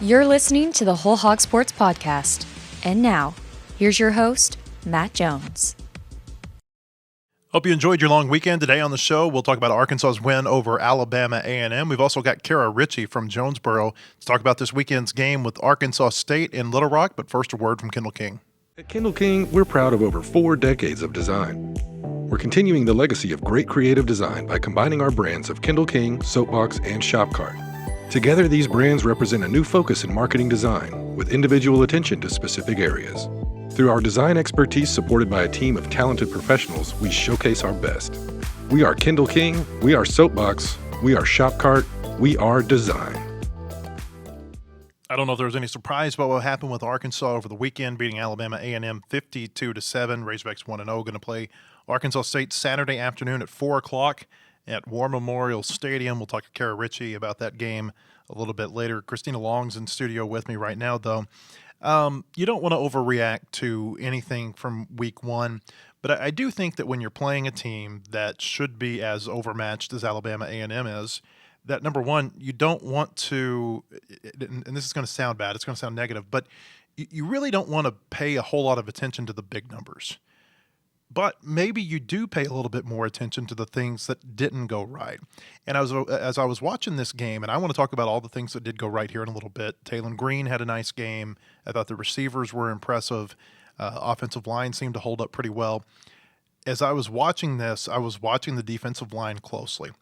You're listening to the Whole Hog Sports Podcast. And now, here's your host, Matt Jones. Hope you enjoyed your long weekend. Today on the show, we'll talk about Arkansas's win over Alabama A&M. We've also got Kara Richey from Jonesboro to talk about this weekend's game with Arkansas State in Little Rock. But first, a word from Kendall King. At Kendall King, we're proud of over 4 decades of design. We're continuing the legacy of great creative design by combining our brands of Kendall King, Soapbox, and Shopcart. Together, these brands represent a new focus in marketing design with individual attention to specific areas. Through our design expertise supported by a team of talented professionals, we showcase our best. We are Kendall King, we are Soapbox, we are Shopcart, we are design. I don't know if there was any surprise about what happened with Arkansas over the weekend, beating Alabama A&M 52-7. Razorbacks 1-0, going to play Arkansas State Saturday afternoon at 4 o'clock at War Memorial Stadium. We'll talk to Kara Richey about that game a little bit later. Christina Long's in studio with me right now, though. You don't want to overreact to anything from week one, but I do think that when you're playing a team that should be as overmatched as Alabama A&M is, that number one, you don't want to, and this is going to sound bad, it's going to sound negative, but you really don't want to pay a whole lot of attention to the big numbers. But maybe you do pay a little bit more attention to the things that didn't go right. And as I was watching this game, and I want to talk about all the things that did go right here in a little bit. Taylon Green had a nice game. I thought the receivers were impressive. Offensive line seemed to hold up pretty well. As I was watching this, I was watching the defensive line closely.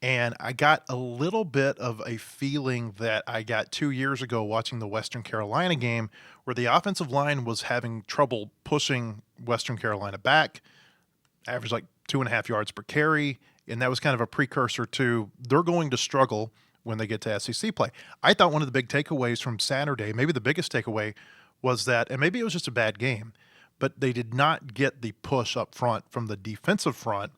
And I got a little bit of a feeling that I got 2 years ago watching the Western Carolina game where the offensive line was having trouble pushing Western Carolina back, averaged like 2.5 yards per carry, and that was kind of a precursor to they're going to struggle when they get to SEC play. I thought one of the big takeaways from Saturday, maybe the biggest takeaway, was that, and maybe it was just a bad game, but they did not get the push up front from the defensive front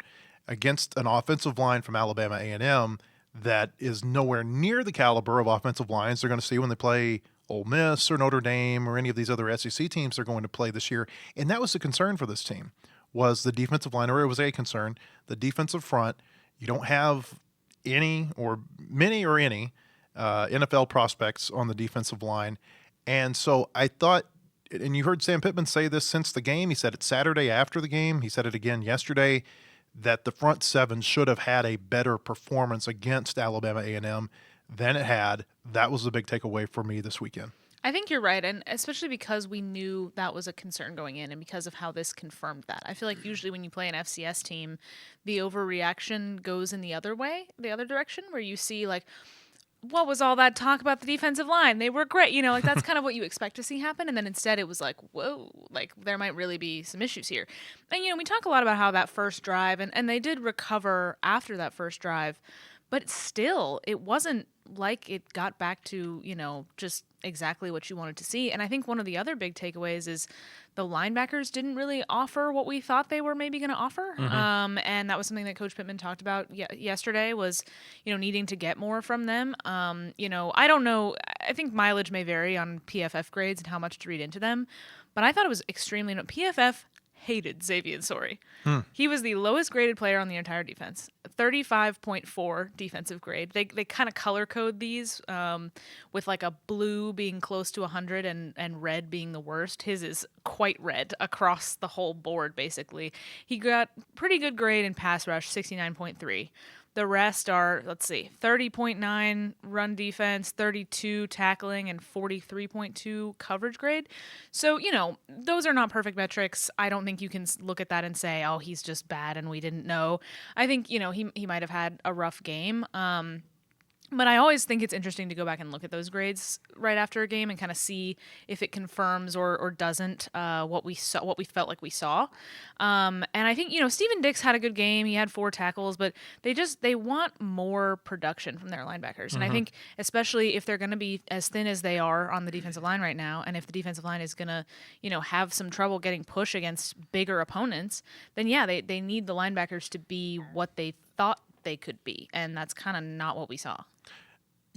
against an offensive line from Alabama A&M that is nowhere near the caliber of offensive lines they're going to see when they play Ole Miss or Notre Dame or any of these other SEC teams they're going to play this year. And that was a concern for this team, was the defensive line, or it was a concern, the defensive front. You don't have any or many or any NFL prospects on the defensive line. And so I thought, and you heard Sam Pittman say this since the game, he said it Saturday after the game, he said it again yesterday, that the front seven should have had a better performance against Alabama A&M than it had. That was the big takeaway for me this weekend. I think you're right, and especially because we knew that was a concern going in and because of how this confirmed that. I feel like usually when you play an FCS team, the overreaction goes in the other way, the other direction, where you see like, what was all that talk about the defensive line? They were great. Like that's kind of what you expect to see happen. And then instead it was like, whoa, like there might really be some issues here. And, we talk a lot about how that first drive, and they did recover after that first drive, but still it wasn't like it got back to, just exactly what you wanted to see. And I think one of the other big takeaways is the linebackers didn't really offer what we thought they were maybe going to offer. Mm-hmm. And that was something that Coach Pittman talked about yesterday was, needing to get more from them. I don't know. I think mileage may vary on PFF grades and how much to read into them, but I thought it was extremely – PFF hated Xavier Sorey. He was the lowest graded player on the entire defense, 35.4 defensive grade. They kind of color code these with like a blue being close to 100 and red being the worst. His is quite red across the whole board, basically. He got pretty good grade in pass rush, 69.3. The rest are, 30.9 run defense, 32 tackling, and 43.2 coverage grade. So, those are not perfect metrics. I don't think you can look at that and say, oh, he's just bad and we didn't know. I think, he might have had a rough game. But I always think it's interesting to go back and look at those grades right after a game and kind of see if it confirms or doesn't what we felt like we saw. And I think Steven Dix had a good game. He had 4 tackles, but they want more production from their linebackers. And I think especially if they're going to be as thin as they are on the defensive line right now, and if the defensive line is going to have some trouble getting push against bigger opponents, then they need the linebackers to be what they thought they could be, and that's kind of not what we saw.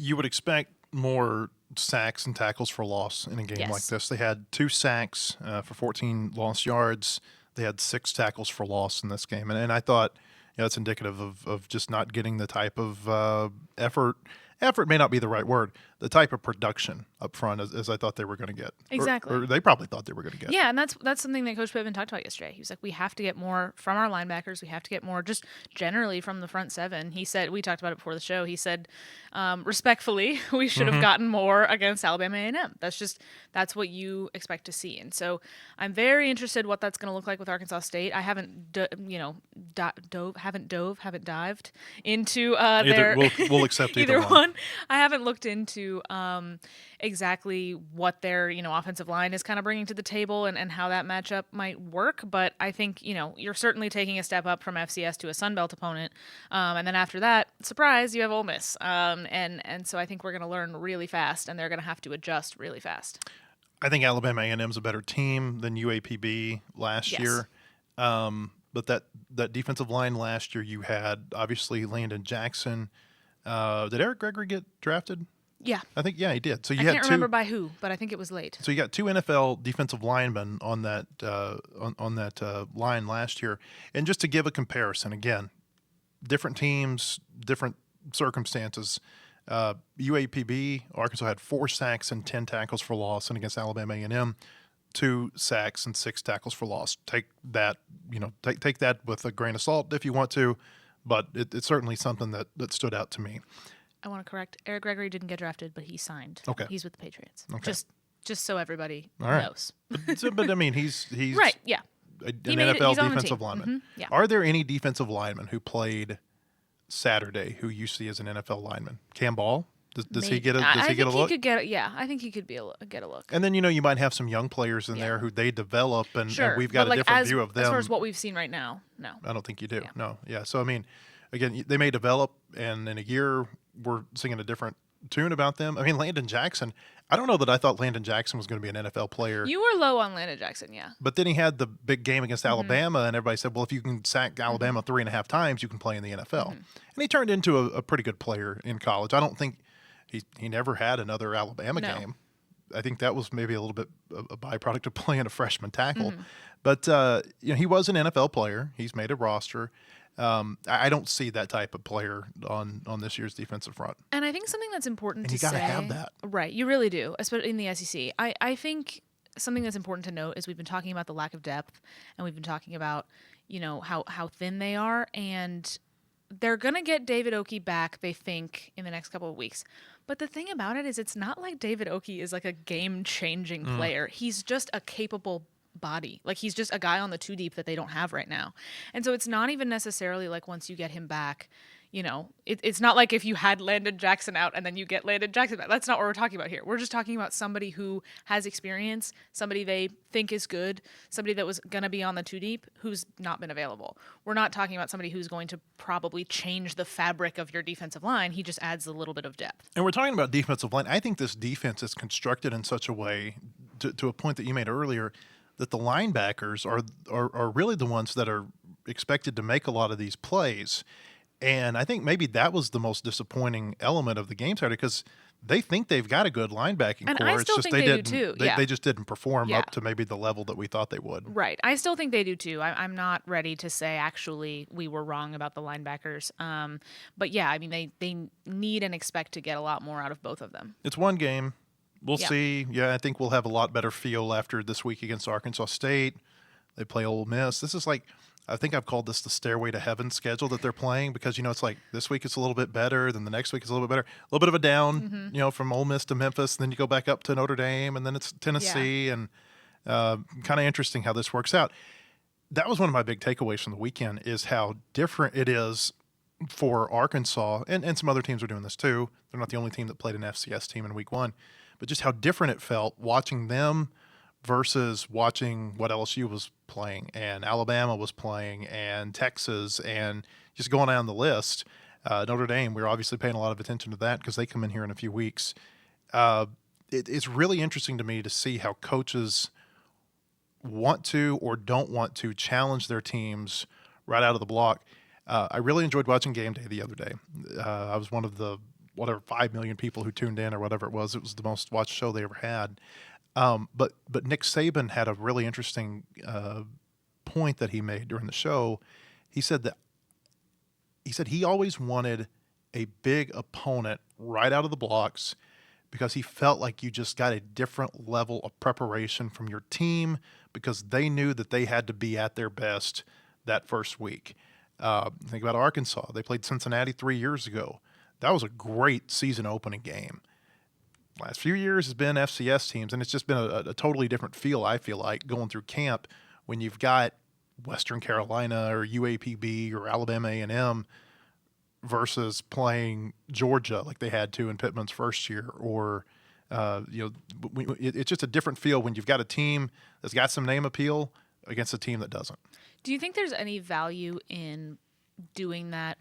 You would expect more sacks and tackles for loss in a game like this. They had 2 sacks for 14 lost yards. They had 6 tackles for loss in this game, and I thought that's indicative of just not getting the type of effort. Effort may not be the right word. the type of production up front as I thought they were going to get. Exactly. Or they probably thought they were going to get. Yeah, and that's something that Coach Pittman talked about yesterday. He was like, we have to get more from our linebackers. We have to get more just generally from the front seven. He said, we talked about it before the show. He said, respectfully, we should have gotten more against Alabama A&M. That's what you expect to see. And so I'm very interested what that's going to look like with Arkansas State. I haven't dived into their we'll accept either one. I haven't looked into exactly what their offensive line is kind of bringing to the table and how that matchup might work. But I think you're certainly taking a step up from FCS to a Sun Belt opponent, and then after that, surprise, you have Ole Miss. And so I think we're going to learn really fast, and they're going to have to adjust really fast. I think Alabama A&M is a better team than UAPB last year. But that defensive line last year, you had obviously Landon Jackson. Did Eric Gregory get drafted? Yeah. I think, he did. So I can't remember by who, but I think it was late. So you got 2 NFL defensive linemen on that on that line last year. And just to give a comparison, again, different teams, different circumstances. UAPB, Arkansas had 4 sacks and 10 tackles for loss, and against Alabama A&M, 2 sacks and 6 tackles for loss. Take that, take that with a grain of salt if you want to, but it's certainly something that stood out to me. I want to correct. Eric Gregory didn't get drafted, but he signed. Okay. He's with the Patriots. Okay. Just so everybody right. knows. But I mean, he's right. Yeah. An NFL defensive lineman. Mm-hmm. Yeah. Are there any defensive linemen who played Saturday who you see as an NFL lineman? Cam Ball? Does he get a look? I think he could get a look. And then you might have some young players in there who they develop, and we've got a different view of them. As far as what we've seen right now, no. I don't think you do. Yeah. No. Yeah. So I mean, again, they may develop, and in a year we're singing a different tune about them. I mean, Landon Jackson. I don't know that I thought Landon Jackson was going to be an NFL player. You were low on Landon Jackson, yeah. But then he had the big game against Alabama, and everybody said, well, if you can sack Alabama 3.5 times, you can play in the NFL. And he turned into a pretty good player in college. I don't think he never had another Alabama game. I think that was maybe a little bit a byproduct of playing a freshman tackle. But he was an NFL player. He's made a roster. I don't see that type of player on this year's defensive front. And I think something that's important to say. And you got to have that. Right, you really do, especially in the SEC. I think something that's important to note is we've been talking about the lack of depth, and we've been talking about, how thin they are, and they're going to get David Oki back, they think, in the next couple of weeks. But the thing about it is it's not like David Oki is like a game-changing player. He's just a capable body. Like, he's just a guy on the 2 deep that they don't have right now. And so it's not even necessarily like once you get him back, it's not like if you had Landon Jackson out and then you get Landon Jackson back. That's not what we're talking about here. We're just talking about somebody who has experience, somebody they think is good, somebody that was going to be on the 2 deep who's not been available. We're not talking about somebody who's going to probably change the fabric of your defensive line. He just adds a little bit of depth. And we're talking about defensive line. I think this defense is constructed in such a way, to a point that you made earlier, that the linebackers are really the ones that are expected to make a lot of these plays. And I think maybe that was the most disappointing element of the game Saturday, because they think they've got a good linebacking and core. I still think they do too. They just didn't perform up to maybe the level that we thought they would. Right. I still think they do too. I'm not ready to say actually we were wrong about the linebackers. But yeah, I mean they need and expect to get a lot more out of both of them. It's one game. We'll see. Yeah, I think we'll have a lot better feel after this week against Arkansas State. They play Ole Miss. This is like, I think I've called this the Stairway to Heaven schedule that they're playing, because, it's like this week it's a little bit better, then the next week it's a little bit better. A little bit of a down, from Ole Miss to Memphis, and then you go back up to Notre Dame, and then it's Tennessee, and kind of interesting how this works out. That was one of my big takeaways from the weekend, is how different it is for Arkansas, and some other teams are doing this too. They're not the only team that played an FCS team in week 1, but just how different it felt watching them versus watching what LSU was playing and Alabama was playing and Texas, and just going down the list. Notre Dame, we're obviously paying a lot of attention to that because they come in here in a few weeks. It's really interesting to me to see how coaches want to or don't want to challenge their teams right out of the block. I really enjoyed watching Game Day the other day. I was one of the 5 million people who tuned in or whatever it was. It was the most watched show they ever had. But Nick Saban had a really interesting point that he made during the show. He said he always wanted a big opponent right out of the blocks, because he felt like you just got a different level of preparation from your team because they knew that they had to be at their best that first week. Think about Arkansas. They played Cincinnati 3 years ago. That was a great season opening game. Last few years has been FCS teams, and it's just been a totally different feel, I feel like, going through camp when you've got Western Carolina or UAPB or Alabama A&M versus playing Georgia like they had to in Pittman's first year, or it's just a different feel when you've got a team that's got some name appeal against a team that doesn't. Do you think there's any value in doing that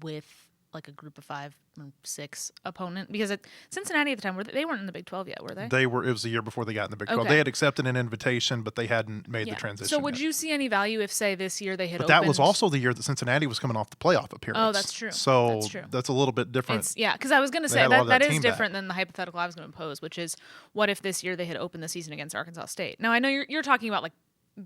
with like a group of 5 or 6 opponent? Because at Cincinnati at the time, they weren't in the Big 12 yet, were they? They were. It was the year before they got in the Big 12. Okay. They had accepted an invitation, but they hadn't made the transition. So would yet. you see any value if, say, this year they had opened... But that was also the year that Cincinnati was coming off the playoff appearance. Oh, that's true. So that's true. That's a little bit different. Because I was going to say that is different than the hypothetical I was going to pose, which is what if this year they had opened the season against Arkansas State? Now, I know you're talking about like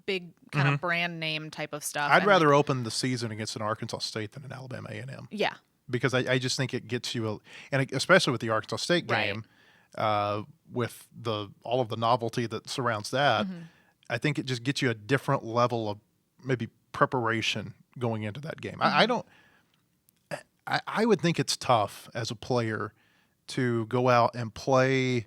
big kind of brand name type of stuff. I'd rather open the season against an Arkansas State than an Alabama A&M. Yeah. Because I just think it gets you, and especially with the Arkansas State game, with all of the novelty that surrounds that, I think it just gets you a different level of maybe preparation going into that game. I would think it's tough as a player to go out and play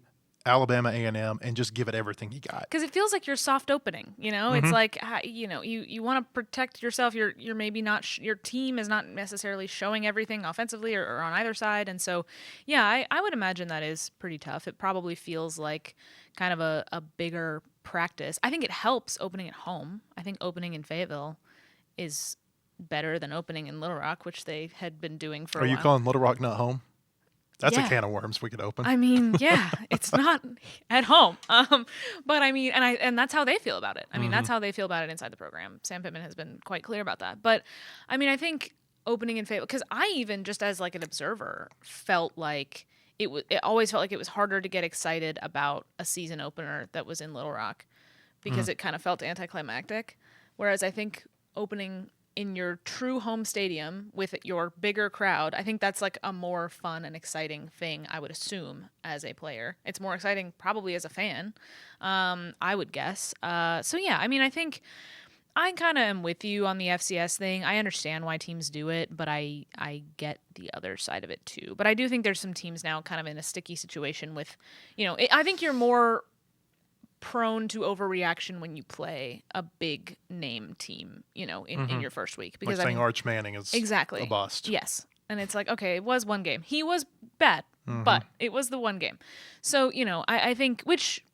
Alabama A&M and just give it everything you got. Because it feels like you're soft opening, It's like, you want to protect yourself. You're maybe not, your team is not necessarily showing everything offensively or on either side. And so, I would imagine that is pretty tough. It probably feels like kind of a bigger practice. I think it helps opening at home. I think opening in Fayetteville is better than opening in Little Rock, which they had been doing for a while. Are you calling Little Rock not home? That's a can of worms we could open. I mean, it's not at home. But I mean, and that's how they feel about it. I mean, that's how they feel about it inside the program. Sam Pittman has been quite clear about that. But I mean, I think opening in Fayetteville, because I even just as like an observer felt like it always felt like it was harder to get excited about a season opener that was in Little Rock because it kind of felt anticlimactic. Whereas I think opening in your true home stadium with your bigger crowd, I think that's like a more fun and exciting thing, I would assume, as a player. It's more exciting probably as a fan, I would guess. I mean, I think I kind of am with you on the FCS thing. I understand why teams do it, but I get the other side of it too. But I do think there's some teams now kind of in a sticky situation with, I think you're more prone to overreaction when you play a big name team, in your first week. Because like saying Arch Manning is exactly a bust. Yes. And it's like, okay, it was one game. He was bad, but it was the one game. So, I think, which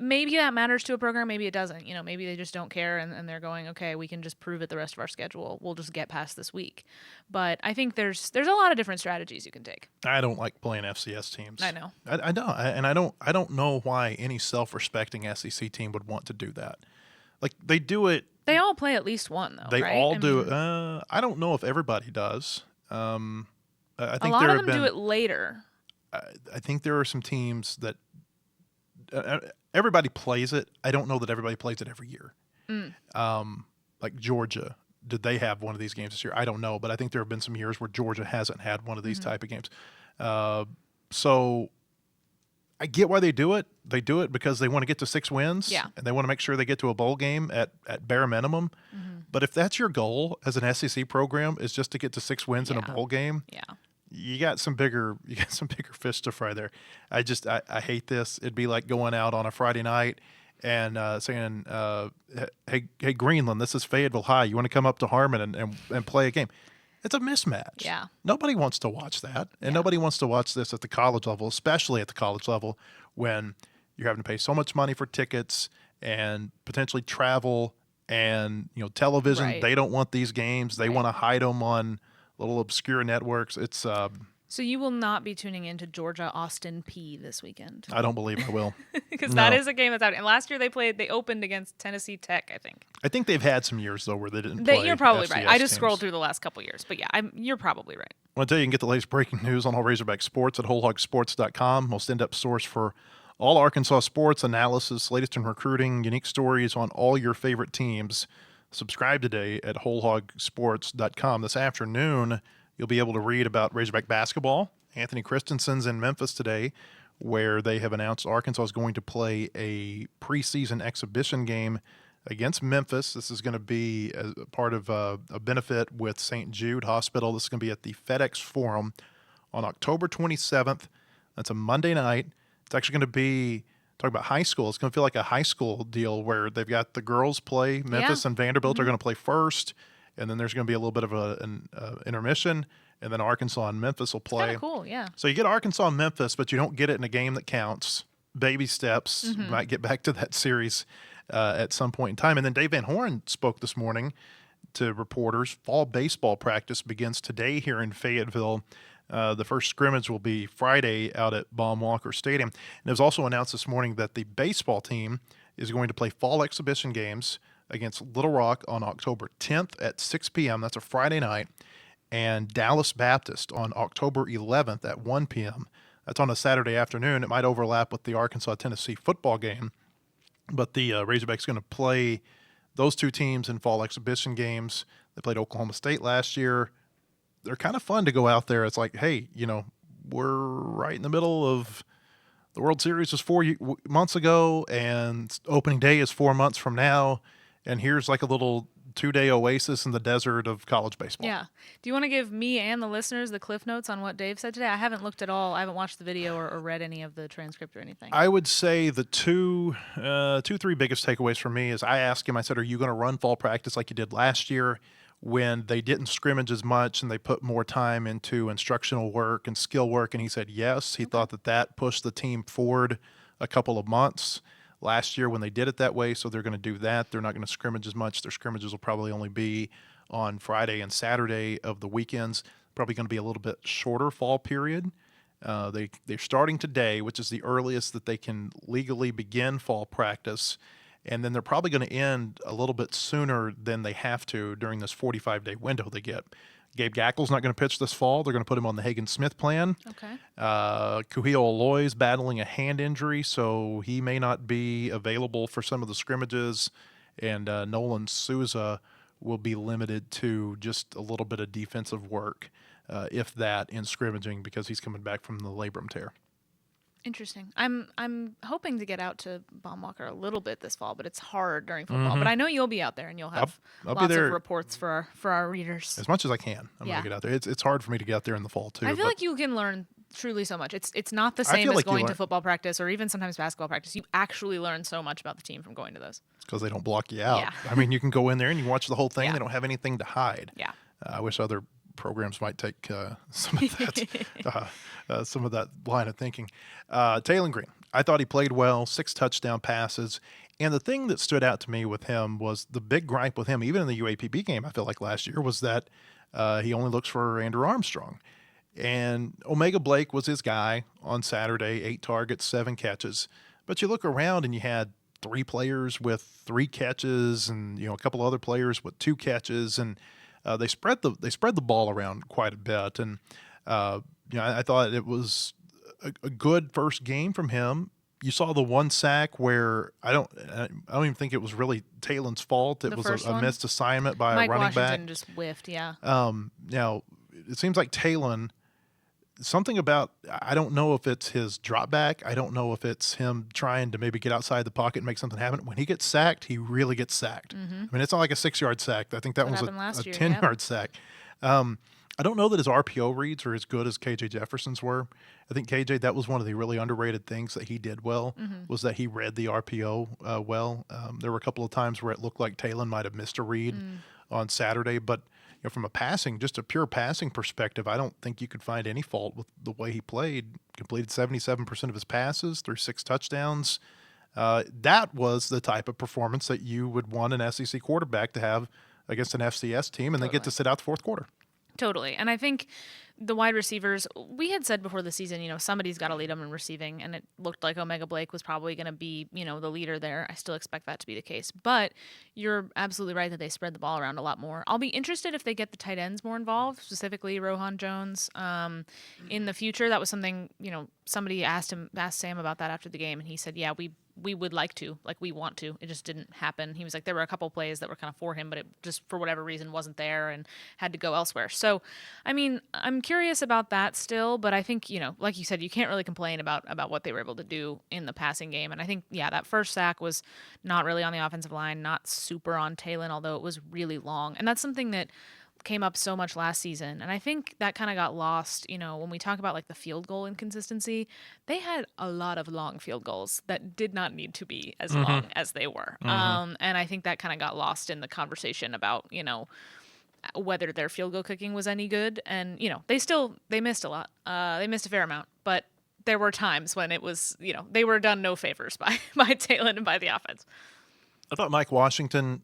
maybe that matters to a program, maybe it doesn't. Maybe they just don't care and they're going, okay, we can just prove it the rest of our schedule. We'll just get past this week. But I think there's a lot of different strategies you can take. I don't like playing FCS teams. I know. I don't. I don't know why any self-respecting SEC team would want to do that. Like, they do it. They all play at least one, though, They right? all do it. I don't know if everybody does. I think a lot of them do it later. I think there are some teams that everybody plays it. I don't know that everybody plays it every year. Like Georgia, did they have one of these games this year? I don't know, but I think there have been some years where Georgia hasn't had one of these type of games. So I get why they do it. They do it because they want to get to 6 wins, and they want to make sure they get to a bowl game at bare minimum. But if that's your goal as an SEC program, is just to get to 6 wins in a bowl game, you got some bigger fish to fry there. I hate this. It'd be like going out on a Friday night and saying, hey, Greenland, this is Fayetteville High. You want to come up to Harmon and play a game? It's a mismatch. Yeah. Nobody wants to watch that. And nobody wants to watch this at the college level, especially at the college level when you're having to pay so much money for tickets and potentially travel and television. Right. They don't want these games. They want to hide them on little obscure networks. It's So you will not be tuning into Georgia Austin P this weekend. I don't believe I will. Because that is a game that's out. And last year they opened against Tennessee Tech, I think. I think they've had some years though where they didn't play. You're probably FCS right. I just teams. scrolled through the last couple years, but you're probably right. I want to tell you can get the latest breaking news on all Razorback sports at wholehogsports.com. Most in-depth source for all Arkansas sports analysis, latest in recruiting, unique stories on all your favorite teams. Subscribe today at wholehogsports.com. This afternoon, you'll be able to read about Razorback basketball. Anthony Christensen's in Memphis today where they have announced Arkansas is going to play a preseason exhibition game against Memphis. This is going to be a part of a benefit with St. Jude Hospital. This is going to be at the FedEx Forum on October 27th. That's a Monday night. It's actually going to be, talking about high school, it's going to feel like a high school deal where they've got the girls play. Memphis and Vanderbilt are going to play first, and then there's going to be a little bit of an intermission, and then Arkansas and Memphis will play. Kind of cool, yeah. So you get Arkansas and Memphis, but you don't get it in a game that counts. Baby steps. Might get back to that series at some point in time. And then Dave Van Horn spoke this morning to reporters. Fall baseball practice begins today here in Fayetteville. The first scrimmage will be Friday out at Baum-Walker Stadium. And it was also announced this morning that the baseball team is going to play fall exhibition games against Little Rock on October 10th at 6 p.m. That's a Friday night. And Dallas Baptist on October 11th at 1 p.m. That's on a Saturday afternoon. It might overlap with the Arkansas-Tennessee football game. But the Razorbacks are going to play those two teams in fall exhibition games. They played Oklahoma State last year. They're kind of fun to go out there. It's like, hey, we're right in the middle of the World Series was 4 months ago, and opening day is 4 months from now. And here's like a little 2-day oasis in the desert of college baseball. Yeah. Do you want to give me and the listeners the cliff notes on what Dave said today? I haven't looked at all. I haven't watched the video or read any of the transcript or anything. I would say the three biggest takeaways for me is I asked him, I said, are you going to run fall practice like you did last year when they didn't scrimmage as much and they put more time into instructional work and skill work? And he said yes. He thought that pushed the team forward a couple of months last year when they did it that way, so they're going to do that. They're not going to scrimmage as much. Their scrimmages will probably only be on Friday and Saturday of the weekends. Probably going to be a little bit shorter fall period. They're starting today, which is the earliest that they can legally begin fall practice, and then they're probably going to end a little bit sooner than they have to during this 45-day window they get. Gabe Gackel's not going to pitch this fall. They're going to put him on the Hagen-Smith plan. Okay. Kuhio Aloy's battling a hand injury, so he may not be available for some of the scrimmages. And Nolan Souza will be limited to just a little bit of defensive work, if that, in scrimmaging because he's coming back from the labrum tear. Interesting. I'm hoping to get out to Baum-Walker a little bit this fall, but it's hard during football. But I know you'll be out there and you'll have I'll lots be there of reports for our readers. As much as I can, I'm going to get out there. It's hard for me to get out there in the fall too. I feel like you can learn truly so much. It's not the same as going to football practice or even sometimes basketball practice. You actually learn so much about the team from going to those. Because they don't block you out. Yeah. I mean, you can go in there and you watch the whole thing. They don't have anything to hide. Yeah. I wish other programs might take some of that line of thinking. Taylon Green, I thought he played well, 6 touchdown passes. And the thing that stood out to me with him was the big gripe with him, even in the UAPB game, I feel like last year, was that he only looks for Andrew Armstrong. And Omega Blake was his guy on Saturday, 8 targets, 7 catches. But you look around and you had 3 players with 3 catches and a couple other players with 2 catches, and they spread the ball around quite a bit. And I thought it was a good first game from him. You saw the 1 sack where I don't even think it was really Taylon's fault. It was a missed assignment by Mike a running Washington back. Just whiffed, yeah. Now it seems like Taylon, something about, I don't know if it's his drop back. I don't know if it's him trying to maybe get outside the pocket and make something happen. When he gets sacked, he really gets sacked. I mean, it's not like a 6-yard sack. I think that was a 10-yard sack. I don't know that his RPO reads are as good as KJ Jefferson's were. I think KJ, that was one of the really underrated things that he did well, was that he read the RPO well. There were a couple of times where it looked like Taylon might have missed a read on Saturday, but from a pure passing perspective, I don't think you could find any fault with the way he played. Completed 77% of his passes through 6 touchdowns. That was the type of performance that you would want an SEC quarterback to have against an FCS team, and they get to sit out the fourth quarter. Totally. And I think the wide receivers, we had said before the season, somebody's got to lead them in receiving, and it looked like Omega Blake was probably going to be, the leader there. I still expect that to be the case. But you're absolutely right that they spread the ball around a lot more. I'll be interested if they get the tight ends more involved, specifically Rohan Jones, in the future. That was something, somebody asked Sam about that after the game, and he said, yeah, we we would like to, like we want to. It just didn't happen. He was like, there were a couple plays that were kind of for him, but it just for whatever reason wasn't there and had to go elsewhere. So, I mean, I'm curious about that still, but I think, like you said, you can't really complain about what they were able to do in the passing game. And I think, that first sack was not really on the offensive line, not super on Talon, although it was really long. And that's something that came up so much last season, and I think that kind of got lost. When we talk about like the field goal inconsistency, they had a lot of long field goals that did not need to be as long as they were, and I think that kind of got lost in the conversation about whether their field goal kicking was any good. And they missed a lot, they missed a fair amount, but there were times when it was they were done no favors by Talon and by the offense. I thought Mike Washington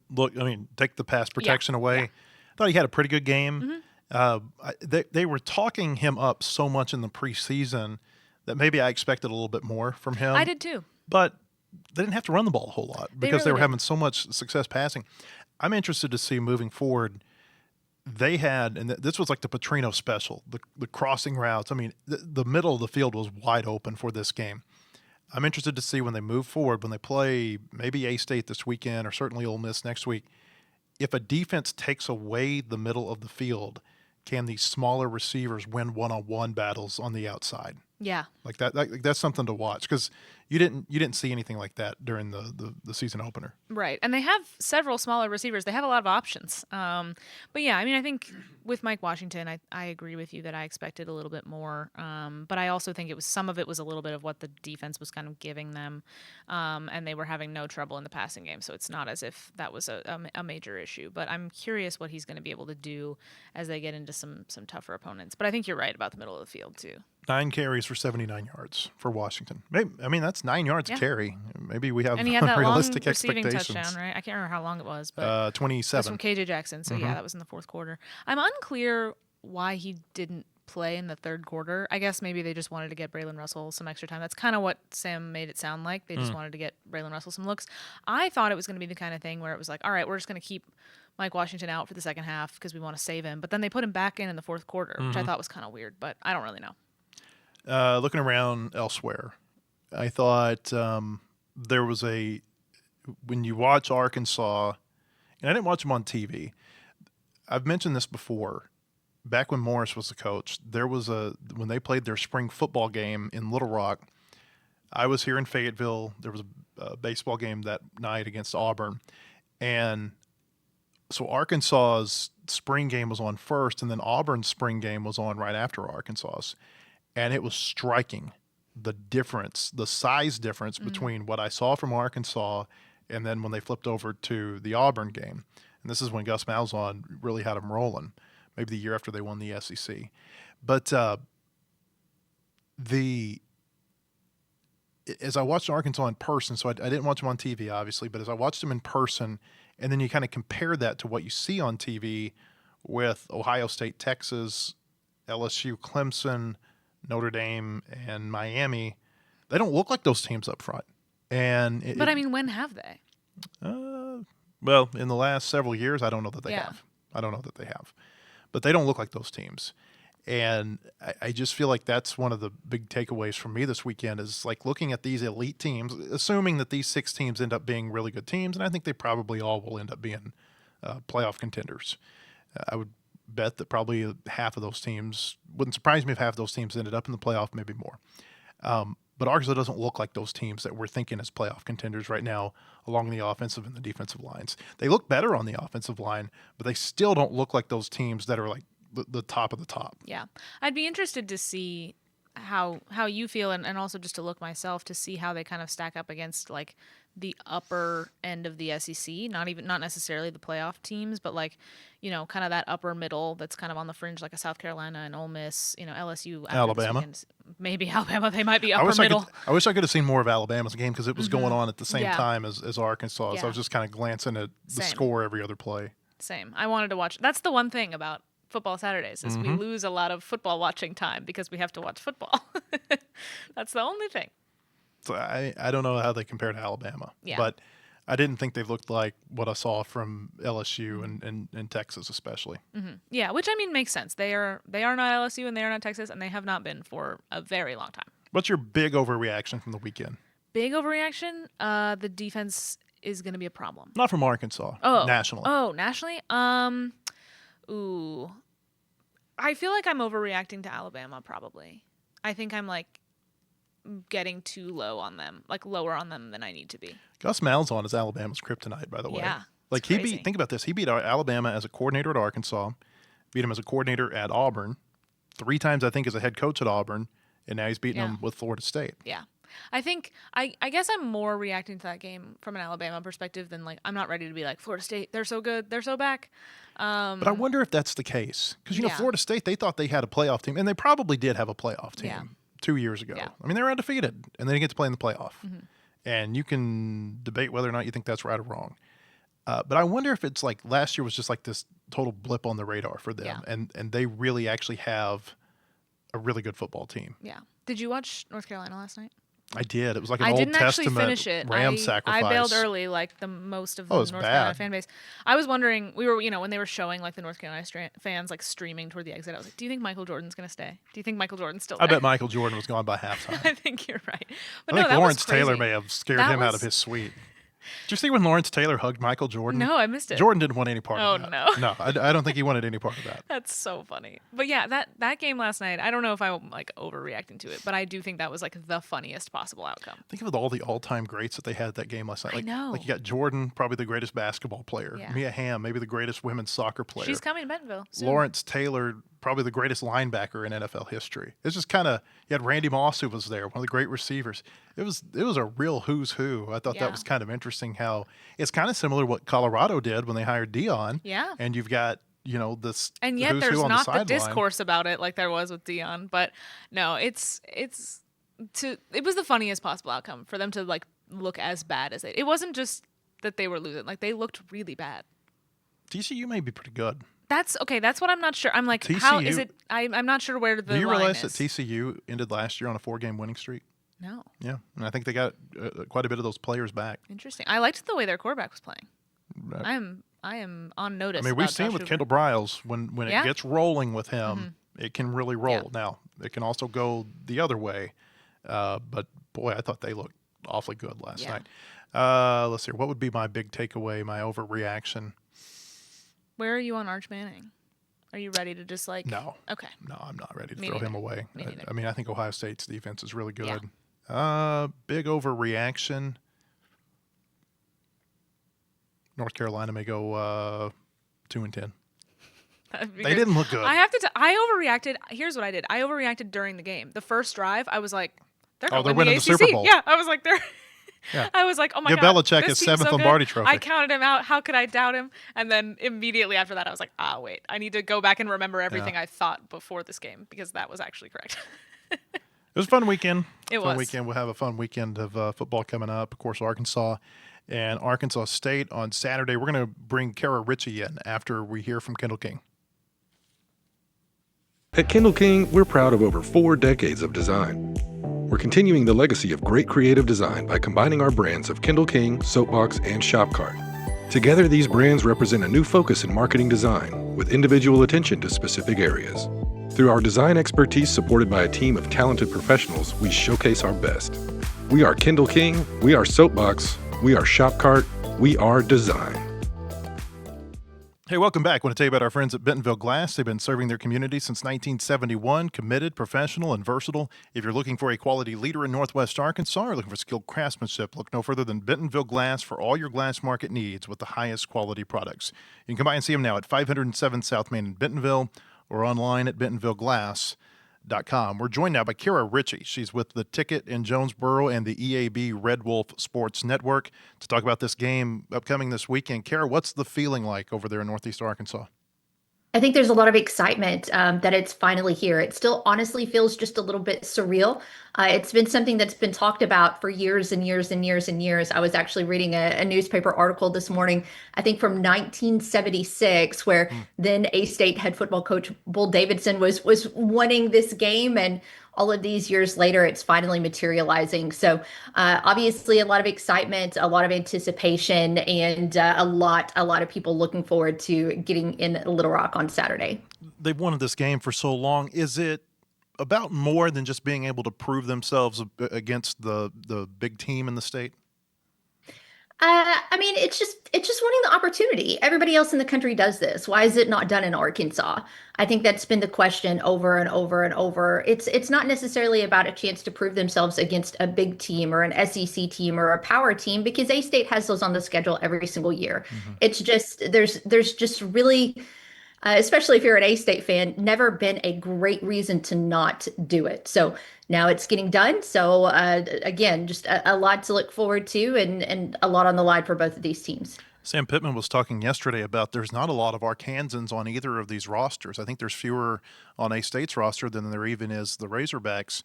take the pass protection away. Yeah. I thought he had a pretty good game. They were talking him up so much in the preseason that maybe I expected a little bit more from him. I did too. But they didn't have to run the ball a whole lot because they were didn't. having so much success passing. I'm interested to see moving forward. They had, and this was like the Petrino special, the crossing routes. I mean, the middle of the field was wide open for this game. I'm interested to see when they move forward, when they play maybe A-State this weekend or certainly Ole Miss next week. If a defense takes away the middle of the field, can these smaller receivers win one-on-one battles on the outside? Yeah. Like that's something to watch, because you didn't see anything like that during the season opener. Right. And they have several smaller receivers. They have a lot of options. But yeah, I think with Mike Washington, I agree with you that I expected a little bit more. But I also think some of it was a little bit of what the defense was kind of giving them. And they were having no trouble in the passing game. So it's not as if that was a major issue. But I'm curious what he's going to be able to do as they get into some tougher opponents. But I think you're right about the middle of the field too. 9 carries for 79 yards for Washington. Maybe that's 9 yards a carry. Maybe we have and he had that realistic long receiving expectations. touchdown, right? I can't remember how long it was, but 27. It was from KJ Jackson. So yeah, that was in the fourth quarter. I'm unclear why he didn't play in the third quarter. I guess maybe they just wanted to get Braylon Russell some extra time. That's kind of what Sam made it sound like. They just wanted to get Braylon Russell some looks. I thought it was going to be the kind of thing where it was like, all right, we're just going to keep Mike Washington out for the second half because we want to save him. But then they put him back in the fourth quarter, which I thought was kind of weird, but I don't really know. Looking around elsewhere, I thought there was when you watch Arkansas, and I didn't watch them on TV. I've mentioned this before. Back when Morris was the coach, there was when they played their spring football game in Little Rock. I was here in Fayetteville. There was a baseball game that night against Auburn, and so Arkansas's spring game was on first, and then Auburn's spring game was on right after Arkansas's. And it was striking, the difference, the size difference between what I saw from Arkansas and then when they flipped over to the Auburn game. And this is when Gus Malzahn really had them rolling, maybe the year after they won the SEC. But as I watched Arkansas in person, so I didn't watch them on TV, obviously, but as I watched them in person, and then you kind of compare that to what you see on TV with Ohio State, Texas, LSU, Clemson, Notre Dame, and Miami, they don't look like those teams up front. But when have they? Well, in the last several years, I don't know that they have. I don't know that they have. But they don't look like those teams. And I just feel like that's one of the big takeaways from me this weekend is like looking at these elite teams, assuming that these 6 teams end up being really good teams, and I think they probably all will end up being playoff contenders. I would bet that probably half of those teams, wouldn't surprise me if half of those teams ended up in the playoff, maybe more. But Arkansas doesn't look like those teams that we're thinking as playoff contenders right now along the offensive and the defensive lines. They look better on the offensive line, but they still don't look like those teams that are like the top of the top. Yeah. I'd be interested to see how you feel and also just to look myself to see how they kind of stack up against like the upper end of the SEC, not necessarily the playoff teams, but like, kind of that upper middle that's kind of on the fringe, like a South Carolina and Ole Miss, LSU, Alabama, maybe Alabama. They might be upper middle. I wish I could have seen more of Alabama's game because it was going on at the same time as Arkansas. Yeah. So I was just kind of glancing at the score every other play. Same. I wanted to watch. That's the one thing about football Saturdays is we lose a lot of football watching time because we have to watch football. That's the only thing. So I don't know how they compare to Alabama, but I didn't think they looked like what I saw from LSU and Texas especially. Mm-hmm. Yeah, which makes sense. They are not LSU and they are not Texas, and they have not been for a very long time. What's your big overreaction from the weekend? Big overreaction. The defense is going to be a problem. Not from Arkansas. Oh, nationally. Oh, nationally. Ooh. I feel like I'm overreacting to Alabama. Probably. I think I'm like getting too low on them, like lower on them than I need to be. Gus Malzahn is Alabama's kryptonite, by the way. Yeah. Like think about this. He beat Alabama as a coordinator at Arkansas, beat him as a coordinator at Auburn, 3 times I think as a head coach at Auburn, and now he's beating them with Florida State. Yeah. I think I guess I'm more reacting to that game from an Alabama perspective than like I'm not ready to be like Florida State, they're so good, they're so back. But I wonder if that's the case because Florida State, they thought they had a playoff team, and they probably did have a playoff team 2 years ago. Yeah. I mean, they were undefeated, and they didn't get to play in the playoff. And you can debate whether or not you think that's right or wrong. But I wonder if it's like last year was just like this total blip on the radar for them, and they really actually have a really good football team. Yeah. Did you watch North Carolina last night? I did. It was like an I Old didn't actually Testament finish it. ram sacrifice. I bailed early, like the most of the North Carolina fan base. I was wondering, we were, when they were showing like the North Carolina fans like streaming toward the exit, I was like, do you think Michael Jordan's going to stay? Do you think Michael Jordan's still there? I bet Michael Jordan was gone by halftime. I think you're right. But I think that Lawrence was crazy. Taylor may have scared him out of his suite. Did you see when Lawrence Taylor hugged Michael Jordan? No, I missed it. Jordan didn't want any part of that. Oh, no. No, I don't think he wanted any part of that. That's so funny. But yeah, that game last night, I don't know if I'm like overreacting to it, but I do think that was like the funniest possible outcome. Think of all the all-time greats that they had that game last night. Like, I know. Like you got Jordan, probably the greatest basketball player. Yeah. Mia Hamm, maybe the greatest women's soccer player. She's coming to Bentonville soon. Lawrence Taylor, probably the greatest linebacker in NFL history. It's just kind of, you had Randy Moss, who was there, one of the great receivers. It was a real who's who. I thought that was kind of interesting how it's kind of similar to what Colorado did when they hired Dion. Yeah. And you've got, this and yet who's there's who on not the the discourse about it like there was with Dion. But no, it was the funniest possible outcome for them to like look as bad as it wasn't just that they were losing, like they looked really bad. TCU may be pretty good. That's okay. That's what I'm not sure. I'm like, TCU, how is it? I'm not sure where the line is. Do you realize that TCU ended last year on a 4-game winning streak? No. Yeah, and I think they got quite a bit of those players back. Interesting. I liked the way their quarterback was playing. I am on notice. I mean, we've seen with Kendall Briles when it gets rolling with him, it can really roll. Yeah. Now it can also go the other way, but boy, I thought they looked awfully good last night. Let's see. What would be my big takeaway? My overreaction? Where are you on Arch Manning? Are you ready to just like? No. Okay. No, I'm not ready to Me throw neither. him away. Me neither. I mean, I think Ohio State's defense is really good. Yeah. Big overreaction. North Carolina may go 2-10. They didn't look good. I have to. I overreacted. Here's what I did. I overreacted during the game. The first drive, I was like, "They're going to win winning the the ACC." Super Bowl. Yeah, I was like, "They're." Yeah. I was like, "Oh my Give god!" Belichick this his team's 7th so Lombardi good. trophy. I counted him out. How could I doubt him? And then immediately after that, I was like, wait. I need to go back and remember everything I thought before this game because that was actually correct." It was a fun weekend. It fun was. weekend. We'll have a fun weekend of football coming up. Of course, Arkansas and Arkansas State on Saturday. We're going to bring Kara Richey in after we hear from Kendall King. At Kendall King, we're proud of over 4 decades of design. We're continuing the legacy of great creative design by combining our brands of Kendall King, Soapbox, and Shopcart. Together, these brands represent a new focus in marketing design with individual attention to specific areas. Through our design expertise supported by a team of talented professionals, we showcase our best. We are Kendall King, we are Soapbox, we are Shopcart, we are design. Hey, welcome back. I want to tell you about our friends at Bentonville Glass. They've been serving their community since 1971, committed, professional, and versatile. If you're looking for a quality leader in Northwest Arkansas or looking for skilled craftsmanship, look no further than Bentonville Glass for all your glass market needs with the highest quality products. You can come by and see them now at 507 South Main in Bentonville or online at bentonvilleglass.com. We're joined now by Kara Richey. She's with the Ticket in Jonesboro and the EAB Red Wolf Sports Network to talk about this game upcoming this weekend. Kara, what's the feeling like over there in Northeast Arkansas? I think there's a lot of excitement that it's finally here. It still honestly feels just a little bit surreal. It's been something that's been talked about for years and years and years and years. I was actually reading a newspaper article this morning, I think from 1976, where then A-State head football coach Bull Davidson was wanting this game, and all of these years later, it's finally materializing. So obviously a lot of excitement, a lot of anticipation, and a lot of people looking forward to getting in Little Rock on Saturday. They've wanted this game for so long. Is it about more than just being able to prove themselves against the big team in the state? I mean, it's just wanting the opportunity. Everybody else in the country does this. Why is it not done in Arkansas? I think that's been the question over and over and over. It's not necessarily about a chance to prove themselves against a big team or an SEC team or a power team because A-State has those on the schedule every single year. Hmm. It's just there's just really especially if you're an A-State fan, never been a great reason to not do it. So now it's getting done. So again, just a lot to look forward to and a lot on the line for both of these teams. Sam Pittman was talking yesterday about there's not a lot of Arkansans on either of these rosters. I think there's fewer on A-State's roster than there even is the Razorbacks.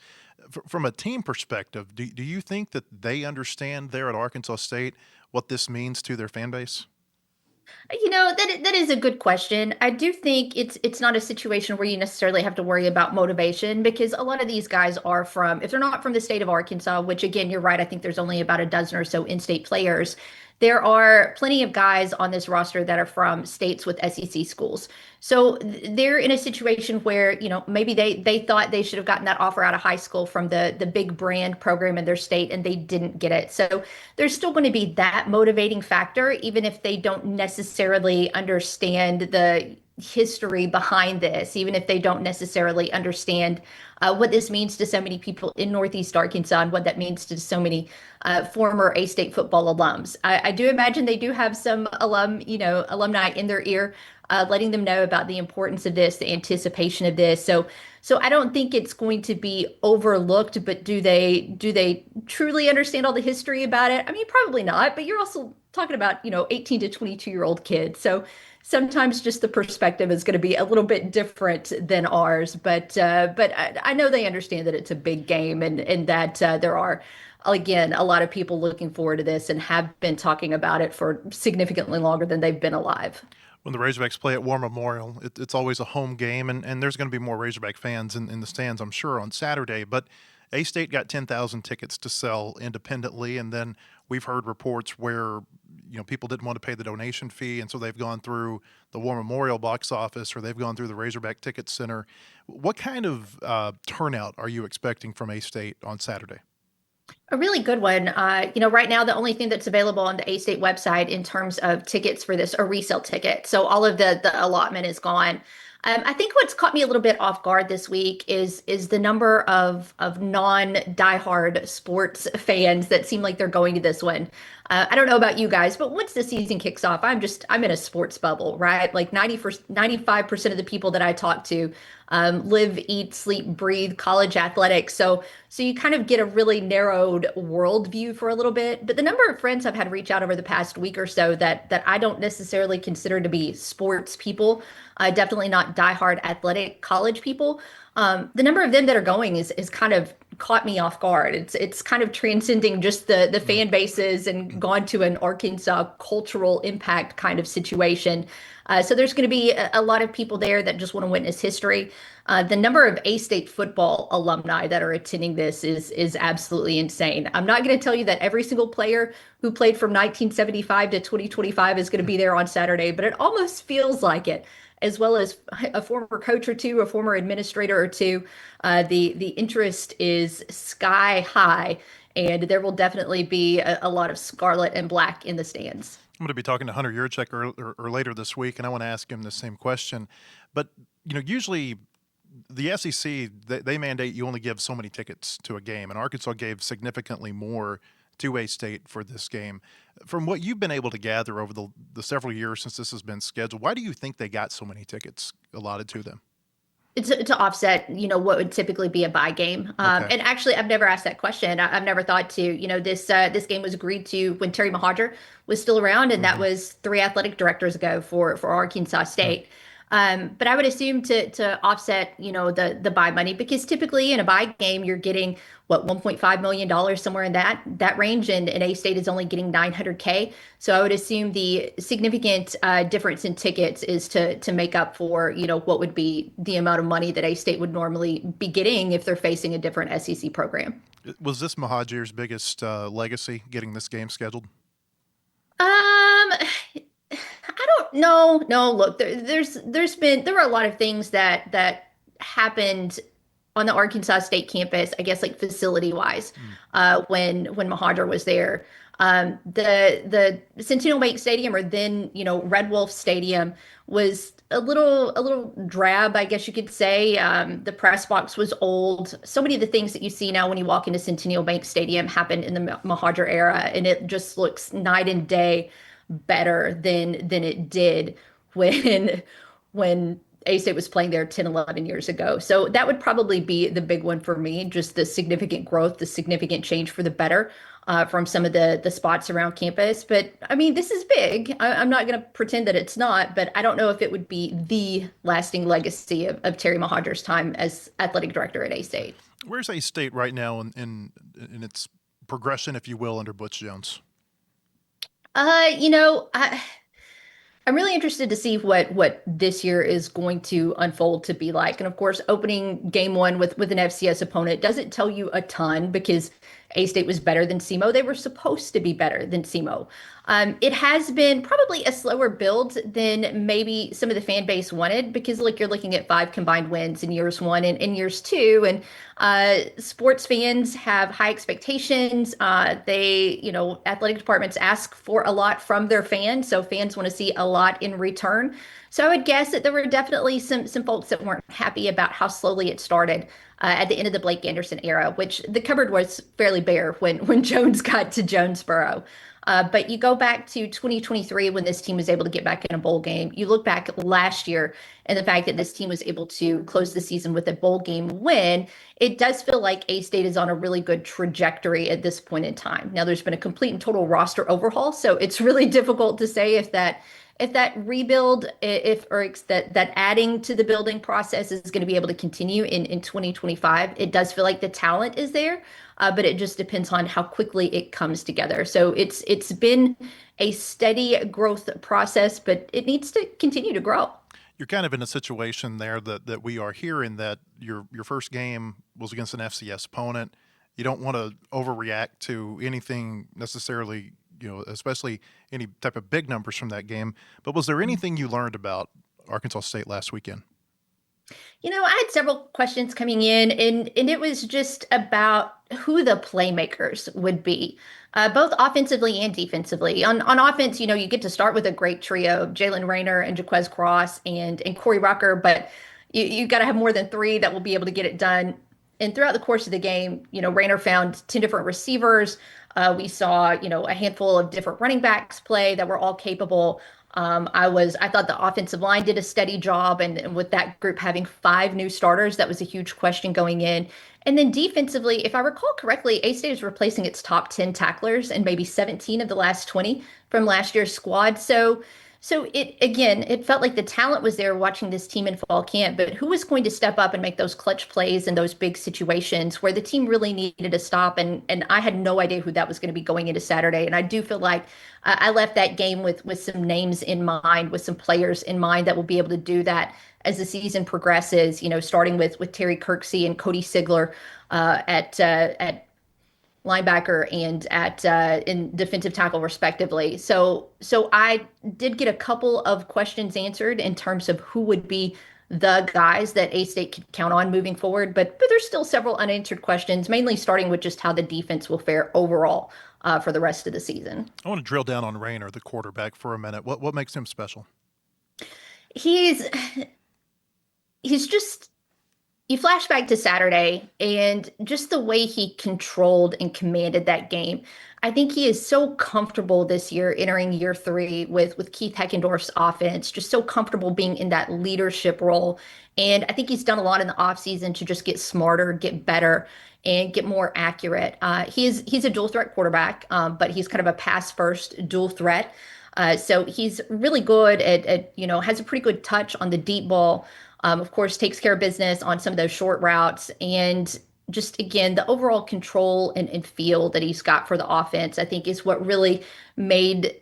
From a team perspective, do you think that they understand there at Arkansas State what this means to their fan base? That is a good question. I do think it's not a situation where you necessarily have to worry about motivation because a lot of these guys are from, if they're not from the state of Arkansas, which again, you're right, I think there's only about a dozen or so in-state players. There are plenty of guys on this roster that are from states with SEC schools. So they're in a situation where, maybe they thought they should have gotten that offer out of high school from the big brand program in their state and they didn't get it. So there's still going to be that motivating factor, even if they don't necessarily understand the history behind this, even if they don't necessarily understand what this means to so many people in Northeast Arkansas and what that means to so many former A-State football alums. I do imagine they do have some alumni in their ear, letting them know about the importance of this, the anticipation of this. So I don't think it's going to be overlooked, but do they truly understand all the history about it? I mean, probably not, but you're also talking about, 18 to 22-year-old kids. So sometimes just the perspective is going to be a little bit different than ours, but I know they understand that it's a big game and that there are, again, a lot of people looking forward to this and have been talking about it for significantly longer than they've been alive. When the Razorbacks play at War Memorial, it's always a home game, and there's going to be more Razorback fans in the stands, I'm sure, on Saturday. But A-State got 10,000 tickets to sell independently, and then we've heard reports where people didn't want to pay the donation fee, and so they've gone through the War Memorial box office or they've gone through the Razorback Ticket Center. What kind of turnout are you expecting from A-State on Saturday? A really good one. Right now the only thing that's available on the A-State website in terms of tickets for this are resale tickets. So all of the allotment is gone. I think what's caught me a little bit off guard this week is the number of non-diehard sports fans that seem like they're going to this one. I don't know about you guys, but once the season kicks off, I'm in a sports bubble, right? Like 95% of the people that I talk to live, eat, sleep, breathe college athletics. So you kind of get a really narrowed worldview for a little bit. But the number of friends I've had reach out over the past week or so that I don't necessarily consider to be sports people, definitely not diehard athletic college people. The number of them that are going is kind of caught me off guard. It's kind of transcending just the fan bases and gone to an Arkansas cultural impact kind of situation. So there's going to be a lot of people there that just want to witness history. The number of A-State football alumni that are attending this is absolutely insane. I'm not going to tell you that every single player who played from 1975 to 2025 is going to be there on Saturday, but it almost feels like it, as well as a former coach or two, a former administrator or two. The interest is sky high, and there will definitely be a lot of scarlet and black in the stands. I'm going to be talking to Hunter Yurchek or later this week, and I want to ask him the same question. But usually the SEC they mandate you only give so many tickets to a game, and Arkansas gave significantly more to A-State for this game. From what you've been able to gather over the several years since this has been scheduled, why do you think they got so many tickets allotted to them? It's to offset, what would typically be a buy game. Okay. And actually, I've never asked that question. I've never thought to, this game was agreed to when Terry Mohajir was still around, and that was 3 athletic directors ago for Arkansas State. But I would assume to offset, the buy money, because typically in a buy game you're getting what $1.5 million somewhere in that range, and A-State is only getting 900K. So I would assume the significant difference in tickets is to make up for what would be the amount of money that A-State would normally be getting if they're facing a different SEC program. Was this Mohajir's biggest legacy, getting this game scheduled? I don't know. No, look, there were a lot of things that happened on the Arkansas State campus, I guess like facility wise, when Mahadra was there. The Centennial Bank Stadium, or then Red Wolf Stadium, was a little drab, I guess you could say. The press box was old. So many of the things that you see now when you walk into Centennial Bank Stadium happened in the Mahadra era, and it just looks night and day better than it did when when A-State was playing there 10, 11 years ago. So that would probably be the big one for me, just the significant growth, the significant change for the better from some of the spots around campus. But I mean, this is big. I'm not going to pretend that it's not, but I don't know if it would be the lasting legacy of Terry Mahadra's time as athletic director at A-State. Where's A-State right now in its progression, if you will, under Butch Jones? I'm really interested to see what this year is going to unfold to be like. And of course, opening game one with an FCS opponent doesn't tell you a ton because A-State was better than SEMO. They were supposed to be better than SEMO. It has been probably a slower build than maybe some of the fan base wanted because like you're looking at 5 combined wins in years 1 and in years 2. And sports fans have high expectations. Athletic departments ask for a lot from their fans. So fans want to see a lot in return. So I would guess that there were definitely some folks that weren't happy about how slowly it started at the end of the Blake Anderson era, which the cupboard was fairly bare when Jones got to Jonesboro. But you go back to 2023 when this team was able to get back in a bowl game. You look back last year and the fact that this team was able to close the season with a bowl game win, it does feel like A-State is on a really good trajectory at this point in time. Now, there's been a complete and total roster overhaul, so it's really difficult to say if that rebuild, that adding to the building process is going to be able to continue in 2025. It does feel like the talent is there, but it just depends on how quickly it comes together. So it's been a steady growth process, but it needs to continue to grow. You're kind of in a situation there that we are here in that your first game was against an FCS opponent. You don't want to overreact to anything necessarily, especially any type of big numbers from that game. But was there anything you learned about Arkansas State last weekend? I had several questions coming in, and it was just about who the playmakers would be, both offensively and defensively. On offense, you get to start with a great trio of Jalen Rayner and Jaquez Cross and Corey Rucker, but you got to have more than 3 that will be able to get it done. And throughout the course of the game, Rayner found 10 different receivers. We saw, a handful of different running backs play that were all capable. I thought the offensive line did a steady job, and with that group having 5 new starters, that was a huge question going in. And then defensively, if I recall correctly, A-State is replacing its top 10 tacklers and maybe 17 of the last 20 from last year's squad. So it felt like the talent was there watching this team in fall camp, but who was going to step up and make those clutch plays in those big situations where the team really needed to stop? And I had no idea who that was going to be going into Saturday. And I do feel like I left that game with some names in mind, with some players in mind that will be able to do that as the season progresses, starting with Terry Kirksey and Cody Sigler at linebacker and at in defensive tackle respectively. So I did get a couple of questions answered in terms of who would be the guys that A-State could count on moving forward, but there's still several unanswered questions, mainly starting with just how the defense will fare overall for the rest of the season. I want to drill down on Rayner, the quarterback, for a minute. What makes him special? He's just, you flash back to Saturday and just the way he controlled and commanded that game. I think he is so comfortable this year, entering year 3 with Keith Heckendorf's offense, just so comfortable being in that leadership role. And I think he's done a lot in the offseason to just get smarter, get better, and get more accurate. He's a dual threat quarterback, but he's kind of a pass first dual threat. So he's really good at has a pretty good touch on the deep ball. Of course, takes care of business on some of those short routes. And just, again, the overall control and feel that he's got for the offense, I think, is what really made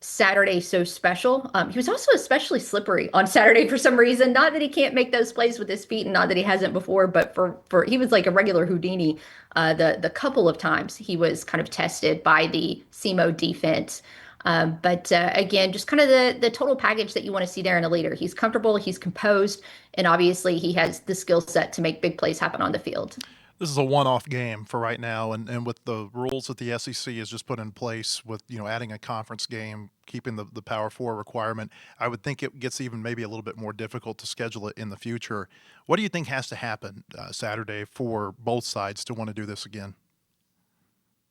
Saturday so special. He was also especially slippery on Saturday for some reason. Not that he can't make those plays with his feet and not that he hasn't before, but for he was like a regular Houdini the couple of times he was kind of tested by the SEMO defense. But again, just kind of the total package that you want to see there in a leader. He's comfortable, he's composed, and obviously he has the skill set to make big plays happen on the field. This is a one-off game for right now, and with the rules that the SEC has just put in place with, adding a conference game, keeping the Power Four requirement, I would think it gets even maybe a little bit more difficult to schedule it in the future. What do you think has to happen Saturday for both sides to want to do this again?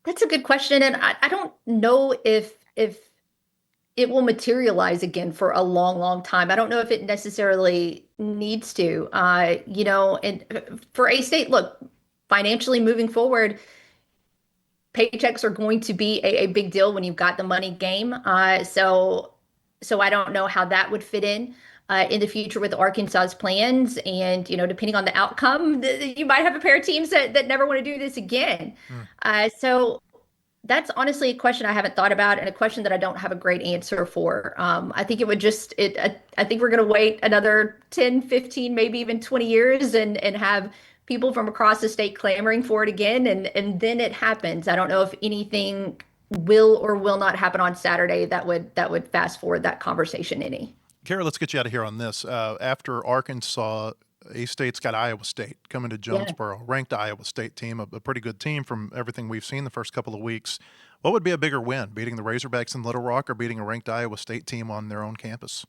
That's a good question, and I don't know if it will materialize again for a long, long time. I don't know if it necessarily needs to. And for A-State, look, financially moving forward, paychecks are going to be a big deal when you've got the money game. So I don't know how that would fit in the future with Arkansas's plans. And, depending on the outcome, you might have a pair of teams that never want to do this again. So that's honestly a question I haven't thought about, and a question that I don't have a great answer for. I think it would I think we're going to wait another 10, 15, maybe even 20 years and have people from across the state clamoring for it again, and then it happens. I don't know if anything will or will not happen on Saturday that would fast forward that conversation any. Kara, let's get you out of here on this. After Arkansas, A-State's got Iowa State coming to Jonesboro, ranked Iowa State team, a pretty good team from everything we've seen the first couple of weeks. What would be a bigger win, beating the Razorbacks in Little Rock or beating a ranked Iowa State team on their own campus?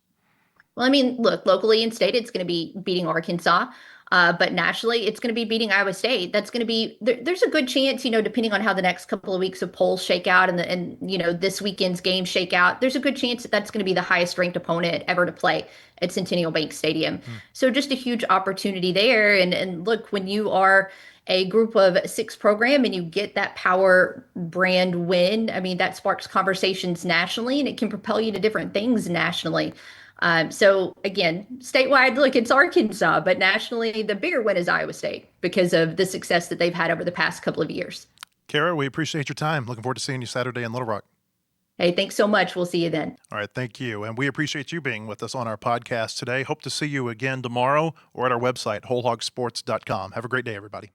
Well, I mean, look, locally in state, it's going to be beating Arkansas. But nationally, it's going to be beating Iowa State. That's going to be there's a good chance, depending on how the next couple of weeks of polls shake out and this weekend's game shake out. There's a good chance that's going to be the highest ranked opponent ever to play at Centennial Bank Stadium. So just a huge opportunity there. And look, when you are a group of 6 program and you get that power brand win, I mean, that sparks conversations nationally, and it can propel you to different things nationally. So again, statewide, look, it's Arkansas, but nationally, the bigger win is Iowa State because of the success that they've had over the past couple of years. Kara, we appreciate your time. Looking forward to seeing you Saturday in Little Rock. Hey, thanks so much. We'll see you then. All right, thank you. And we appreciate you being with us on our podcast today. Hope to see you again tomorrow or at our website, wholehogsports.com. Have a great day, everybody.